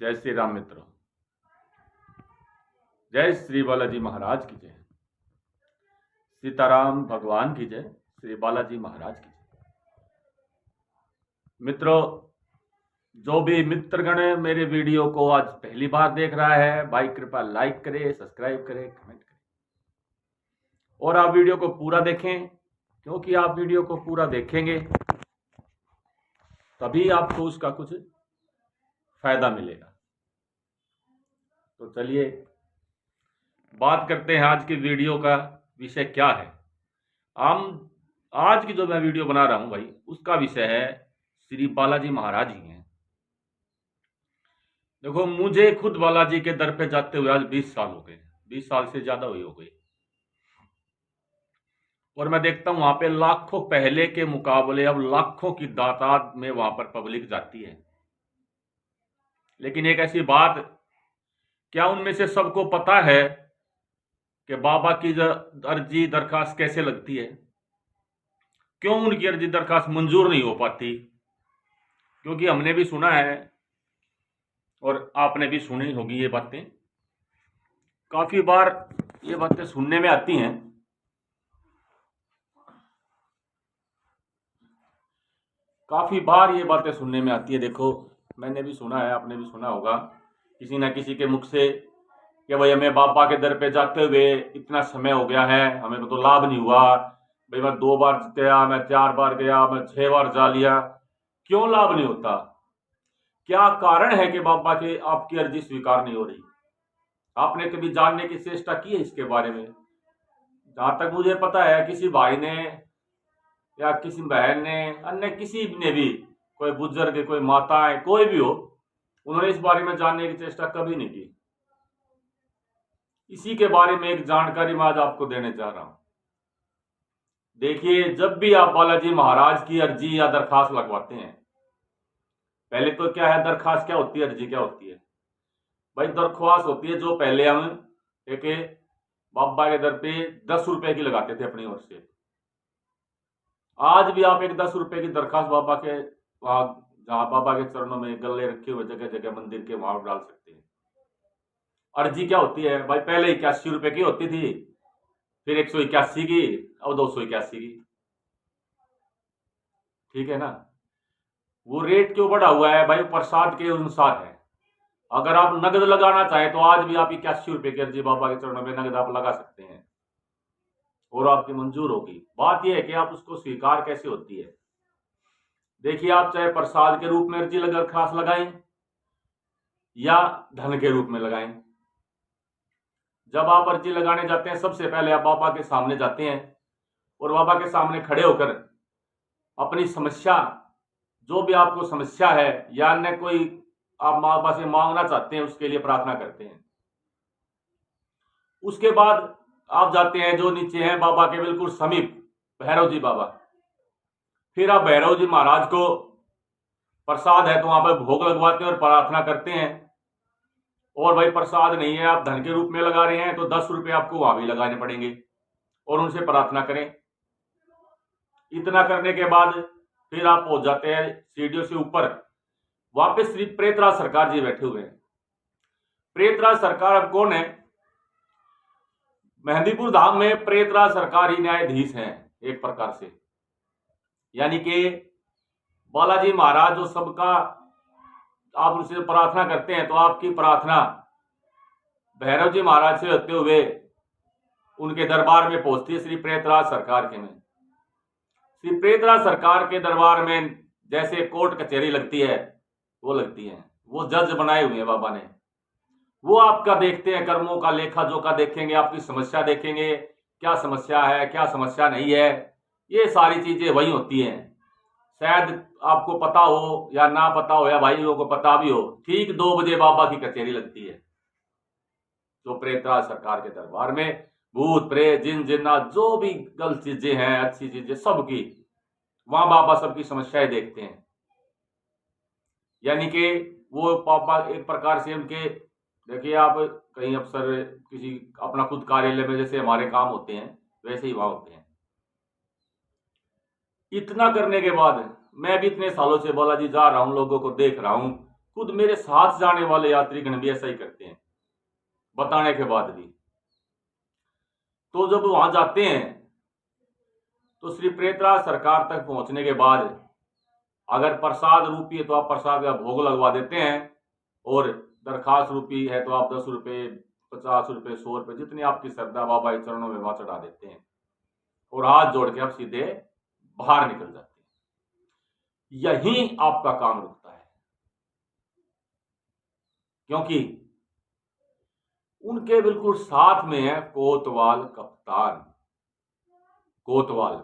जय श्री राम मित्रों। जय श्री बालाजी महाराज की जय। सीताराम भगवान की जय। श्री बालाजी महाराज की जय। मित्रों, जो भी मित्रगण मेरे वीडियो को आज पहली बार देख रहा है, भाई कृपया लाइक करे, सब्सक्राइब करे, कमेंट करे और आप वीडियो को पूरा देखें, क्योंकि आप वीडियो को पूरा देखेंगे तभी आपको उसका कुछ फायदा मिलेगा। तो चलिए बात करते हैं आज की वीडियो का विषय क्या है। हम आज की जो मैं वीडियो बना रहा हूं भाई, उसका विषय है श्री बालाजी महाराज जी हैं। देखो, मुझे खुद बालाजी के दर पे जाते हुए आज 20 साल हो गए, 20 साल से ज्यादा हुए हो गए, और मैं देखता हूं वहां पे लाखों, पहले के मुकाबले अब लाखों की तादाद में वहां पर पब्लिक जाती है। लेकिन एक ऐसी बात, क्या उनमें से सबको पता है कि बाबा की अर्जी दरखास्त कैसे लगती है? क्यों उनकी अर्जी दरखास्त मंजूर नहीं हो पाती? क्योंकि हमने भी सुना है और आपने भी सुनी होगी ये बातें, काफी बार ये बातें सुनने में आती हैं। काफी बार ये बातें सुनने में आती है। देखो, मैंने भी सुना है, आपने भी सुना होगा किसी ना किसी के मुख से कि भाई हमें बाबा के दर पे जाते हुए इतना समय हो गया है, हमें तो लाभ नहीं हुआ। भाई मैं 2 बार गया, मैं 4 बार गया, मैं 6 बार जा लिया, क्यों लाभ नहीं होता? क्या कारण है कि बाबा की आपकी अर्जी स्वीकार नहीं हो रही? आपने कभी जानने की चेष्टा की है इसके बारे में? जहां तक मुझे पता है, किसी भाई ने या किसी बहन ने, अन्य किसी ने भी, कोई बुजुर्ग, कोई माताएं, कोई भी हो, उन्होंने इस बारे में जानने की चेष्टा कभी नहीं की। इसी के बारे में एक जानकारी मैं आज आपको देने जा रहा हूं। देखिए, जब भी आप बालाजी महाराज की अर्जी या दरखास्त लगवाते हैं, पहले तो क्या है, दरखास्त क्या होती है, अर्जी क्या होती है? भाई दरख्वास्त होती है जो पहले हम एक बाबा के दर पे 10 रुपए की लगाते थे अपनी ओर से। आज भी आप एक 10 रुपए की दरखास्त बाबा के वहां, जहां बाबा के चरणों में गले रखे हुए जगह जगह मंदिर के वहां डाल सकते हैं। अर्जी क्या होती है भाई? पहले 81 रुपए की होती थी, फिर 181 की, अब 281 की। ठीक है ना? वो रेट क्यों बढ़ा हुआ है भाई? प्रसाद के अनुसार है। अगर आप नगद लगाना चाहें तो आज भी आप 81 रुपए की अर्जी बाबा के चरणों में नगद आप लगा सकते हैं और आपकी मंजूर होगी। बात यह है कि आप उसको स्वीकार कैसे होती है। देखिए, आप चाहे प्रसाद के रूप में अर्जी दरखास्त लगाएं या धन के रूप में लगाएं, जब आप अर्जी लगाने जाते हैं, सबसे पहले आप बाबा के सामने जाते हैं और बाबा के सामने खड़े होकर अपनी समस्या, जो भी आपको समस्या है या अन्य कोई आप बाबा से मांगना चाहते हैं, उसके लिए प्रार्थना करते हैं। उसके बाद आप जाते हैं, जो नीचे हैं बाबा के बिल्कुल समीप, भैरव जी बाबा। फिर आप भैरव जी महाराज को, प्रसाद है तो वहां पर भोग लगवाते हैं और प्रार्थना करते हैं। और भाई प्रसाद नहीं है, आप धन के रूप में लगा रहे हैं, तो 10 रुपए आपको वहां भी लगाने पड़ेंगे और उनसे प्रार्थना करें। इतना करने के बाद फिर आप पहुंच जाते हैं सीढ़ियों से ऊपर, वहां पे श्री प्रेतराज सरकार जी बैठे हुए हैं। प्रेतराज सरकार अब कौन है? मेहंदीपुर धाम में प्रेतराज सरकार ही न्यायाधीश हैं एक प्रकार से। यानी कि बालाजी महाराज जो सबका, आप उनसे प्रार्थना करते हैं तो आपकी प्रार्थना भैरव जी महाराज से होते हुए उनके दरबार में पहुंचती है श्री प्रेतराज सरकार के में। श्री प्रेतराज सरकार के दरबार में जैसे कोर्ट कचहरी लगती है, वो लगती है। वो जज बनाए हुए हैं बाबा ने, वो आपका देखते हैं, कर्मों का लेखा जोखा देखेंगे, आपकी समस्या देखेंगे, क्या समस्या है, क्या समस्या नहीं है, ये सारी चीजें वही होती हैं। शायद आपको पता हो या ना पता हो, या भाइयों को पता भी हो, ठीक 2 बजे बाबा की कचहरी लगती है। तो प्रेतराज सरकार के दरबार में भूत प्रेत जिन जिन्नात, जो भी गलत चीजें हैं, अच्छी चीजें, सबकी वहां बाबा सबकी समस्याएं देखते हैं। यानी कि वो बाबा एक प्रकार से उनके, देखिए आप कहीं अफसर किसी अपना खुद कार्यालय में जैसे हमारे काम होते हैं, वैसे ही वहां होते हैं। इतना करने के बाद मैं भी इतने सालों से बालाजी जा रहा हूं, लोगों को देख रहा हूं, खुद मेरे साथ जाने वाले यात्रीगण भी ऐसा ही करते हैं बताने के बाद भी। तो जब वहां जाते हैं तो श्री प्रेतराज सरकार तक पहुंचने के बाद अगर प्रसाद रूपी है तो आप प्रसाद का भोग लगवा देते हैं, और दरखास्त रूपी है तो आप 10 रुपये, 50 रुपये, 100 रुपये, जितनी आपकी श्रद्धा बाबा के चरणों में वहां चढ़ा देते हैं और हाथ जोड़ के आप सीधे बाहर निकल जाते हैं। यही आपका काम रुकता है, क्योंकि उनके बिल्कुल साथ में है कोतवाल कप्तान। कोतवाल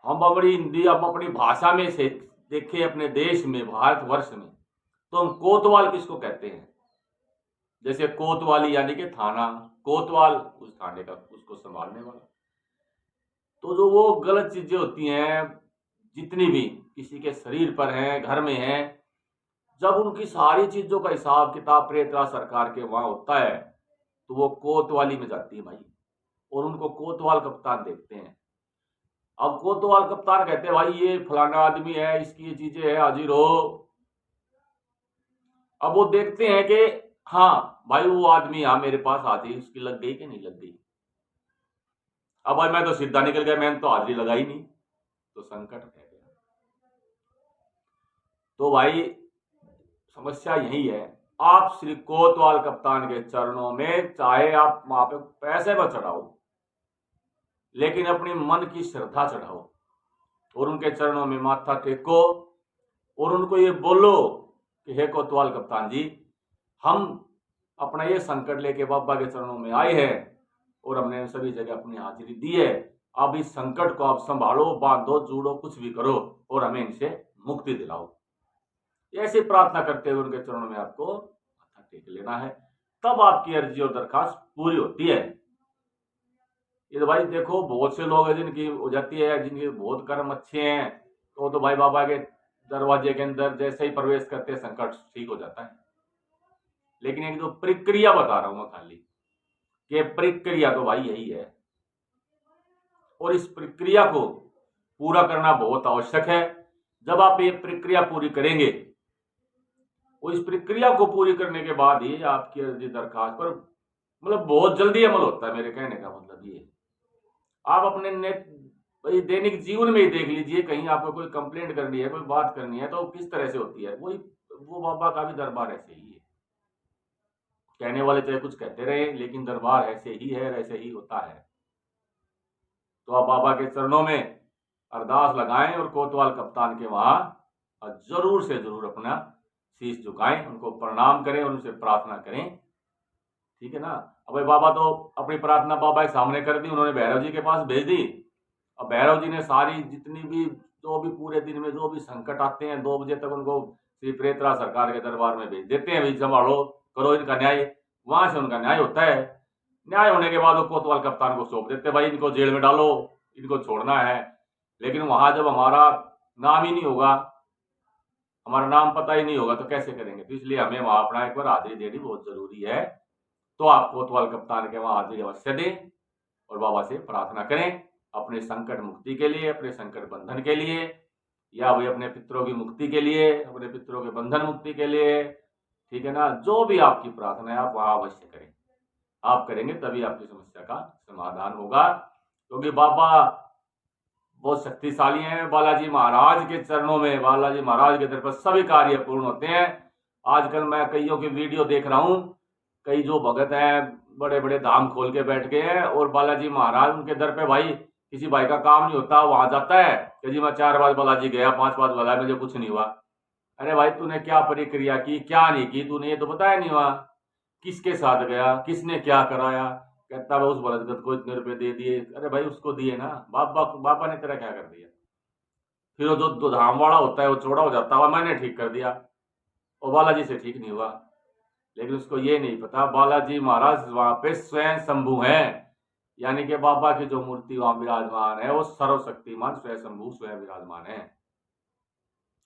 हम अपनी हिंदी, हम अपनी भाषा में से देखें अपने देश में, भारतवर्ष में, तो हम कोतवाल किसको कहते हैं? जैसे कोतवाली यानी कि थाना, कोतवाल उस थाने का, उसको संभालने वाला। तो जो वो गलत चीजें होती हैं जितनी भी किसी के शरीर पर हैं, घर में हैं, जब उनकी सारी चीजों का हिसाब किताब प्रेतराज सरकार के वहां होता है तो वो कोतवाली में जाती है भाई, और उनको कोतवाल कप्तान देखते हैं। अब कोतवाल कप्तान कहते हैं भाई ये फलाना आदमी है, इसकी ये चीजें है, हाजिर हो। अब वो देखते हैं कि हाँ भाई वो आदमी यहाँ मेरे पास आती, उसकी लग गई कि नहीं लग गई। अब भाई मैं तो सीधा निकल गया, मैंने तो हाजिरी लगाई नहीं, तो संकट रह गया। तो भाई समस्या यही है, आप श्री कोतवाल कप्तान के चरणों में चाहे आप वहां पे पैसे पर चढ़ाओ, लेकिन अपनी मन की श्रद्धा चढ़ाओ और उनके चरणों में माथा टेको और उनको ये बोलो कि हे कोतवाल कप्तान जी, हम अपना ये संकट लेके बाबा के चरणों में आए हैं और हमने सभी जगह अपनी हाजिरी दी है। अब इस संकट को आप संभालो, बांधो, जोड़ो, कुछ भी करो और हमें इनसे मुक्ति दिलाओ। ऐसी प्रार्थना करते हुए उनके चरणों में आपको माथा टेक लेना है, तब आपकी अर्जी और दरखास्त पूरी होती है। ये तो भाई देखो बहुत से लोग हैं जिनकी हो जाती है, जिनके बहुत कर्म अच्छे हैं, तो भाई बाबा के दरवाजे के अंदर जैसे ही प्रवेश करते हैं संकट ठीक हो जाता है। लेकिन एक जो प्रक्रिया बता रहा हूं मैं खाली, कि प्रक्रिया तो भाई यही है, और इस प्रक्रिया को पूरा करना बहुत आवश्यक है। जब आप ये प्रक्रिया पूरी करेंगे, और इस प्रक्रिया को पूरी करने के बाद ही आपकी अर्जी दरखास्त पर मतलब बहुत जल्दी अमल होता है। मेरे कहने का मतलब ये, आप अपने भाई दैनिक जीवन में ही देख लीजिए, कहीं आपको कोई कंप्लेंट करनी है, कोई बात करनी है, तो किस तरह से होती है। वही वो बाबा का भी दरबार ऐसे ही है। कहने वाले चाहे कुछ कहते रहे, लेकिन दरबार ऐसे ही है, ऐसे ही होता है। तो आप बाबा के चरणों में अरदास लगाएं और कोतवाल कप्तान के वहां जरूर से जरूर अपना शीश झुकाएं, उनको प्रणाम करें और उनसे प्रार्थना करें, ठीक है ना। अब भाई बाबा तो अपनी प्रार्थना बाबा के सामने कर दी, उन्होंने भैरव जी के पास भेज दी। अब भैरव जी ने सारी जितनी भी जो भी पूरे दिन में जो भी संकट आते हैं 2 बजे तक उनको श्री प्रेतराज सरकार के दरबार में भेज देते हैं, भाई संभालो, करो इनका न्याय। वहां से उनका न्याय होता है। न्याय होने के बाद वो कोतवाल कप्तान को सौंप देते हैं, भाई इनको जेल में डालो, इनको छोड़ना है। लेकिन वहां जब हमारा नाम ही नहीं होगा, हमारा नाम पता ही नहीं होगा, तो कैसे करेंगे। तो इसलिए हमें वहां अपना एक बार हाजिरी देनी बहुत जरूरी है। तो आप कोतवाल कप्तान के वहां हाजिरी अवश्य दें और बाबा से प्रार्थना करें अपने संकट मुक्ति के लिए, अपने संकट बंधन के लिए, या भाई अपने पितरों की मुक्ति के लिए, अपने पितरों के बंधन मुक्ति के लिए, ठीक है ना। जो भी आपकी प्रार्थना है आप वहां अवश्य करें। आप करेंगे तभी आपकी समस्या का समाधान होगा, क्योंकि बाबा बहुत शक्तिशाली हैं। बालाजी महाराज के चरणों में, बालाजी महाराज के दर पर सभी कार्य पूर्ण होते हैं। आजकल मैं कईयों की वीडियो देख रहा हूं, कई जो भगत हैं बड़े बड़े धाम खोल के बैठ गए हैं, और बालाजी महाराज उनके दर पे भाई किसी भाई का काम नहीं होता, वहां जाता है कि जी मैं 4 बार बालाजी गया, 5 बार बोला, मुझे कुछ नहीं हुआ। अरे भाई तूने क्या प्रक्रिया की, क्या नहीं की, तूने ये तो बताया नहीं हुआ। किसके साथ गया, किसने क्या कराया। कहता है उस बलदगत को इतने रुपए दे दिए। अरे भाई उसको दिए ना, बाबा ने तेरा क्या कर दिया। फिर वो जो धाम वाला होता है वो चौड़ा हो जाता है, मैंने ठीक कर दिया, और बालाजी से ठीक नहीं हुआ। लेकिन उसको ये नहीं पता बालाजी महाराज वहां पे स्वयं शंभु हैं, यानी कि बाबा की जो मूर्ति वहां विराजमान है वो सर्वशक्तिमान स्वयं शंभु स्वयं विराजमान है,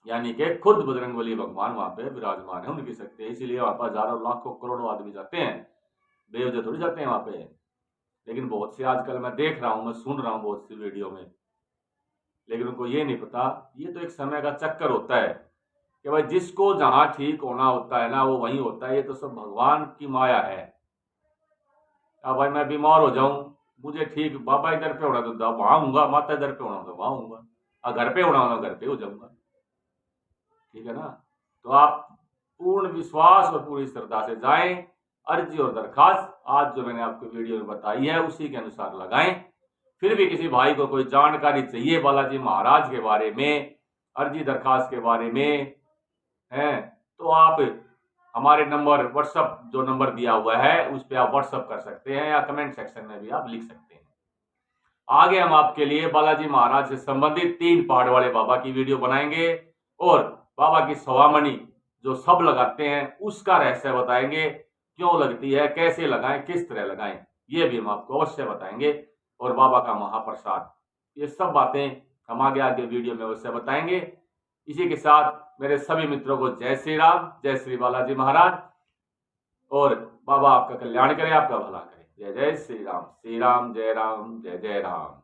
यानी कि खुद बजरंगबली भगवान वहां पे विराजमान है, उनकी शक्ति है। इसीलिए वहां पर हजारों लाखों करोड़ों आदमी जाते हैं, बेवजह थोड़ी जाते हैं वहां पे। लेकिन बहुत से आजकल मैं देख रहा हूं, मैं सुन रहा हूं बहुत सी वीडियो में, लेकिन उनको ये नहीं पता ये तो एक समय का चक्कर होता है। कि भाई जिसको जहां ठीक होना होता है ना वो वहीं होता है। ये तो सब भगवान की माया है। अब भाई मैं बीमार हो जाऊं, मुझे ठीक बाबा इधर पे होना तो वहां हूंगा, माता इधर पे होना तो वहां हूंगा, और घर पे होना घर पे हो जाऊंगा। ठीक है ना। तो आप पूर्ण विश्वास और पूरी श्रद्धा से जाएं। अर्जी और दरखास्त आज जो मैंने आपको वीडियो में बताई है उसी के अनुसार लगाएं। फिर भी किसी भाई को कोई जानकारी चाहिए बालाजी महाराज के बारे में, अर्जी दरखास्त के बारे में है, तो आप हमारे नंबर व्हाट्सअप जो नंबर दिया हुआ है उस पर आप व्हाट्सअप कर सकते हैं, या कमेंट सेक्शन में भी आप लिख सकते हैं। आगे हम आपके लिए बालाजी महाराज से संबंधित 3 पहाड़ वाले बाबा की वीडियो बनाएंगे, और बाबा की सवामणि जो सब लगाते हैं उसका रहस्य बताएंगे, क्यों लगती है, कैसे लगाएं, किस तरह लगाएं, ये भी हम आपको अवश्य बताएंगे। और बाबा का महाप्रसाद, ये सब बातें हम आगे आगे वीडियो में अवश्य बताएंगे। इसी के साथ मेरे सभी मित्रों को जय श्री राम, जय श्री बालाजी महाराज, और बाबा आपका कल्याण करे, आपका भला करे। जय जय श्री राम, जय राम, जय जय राम।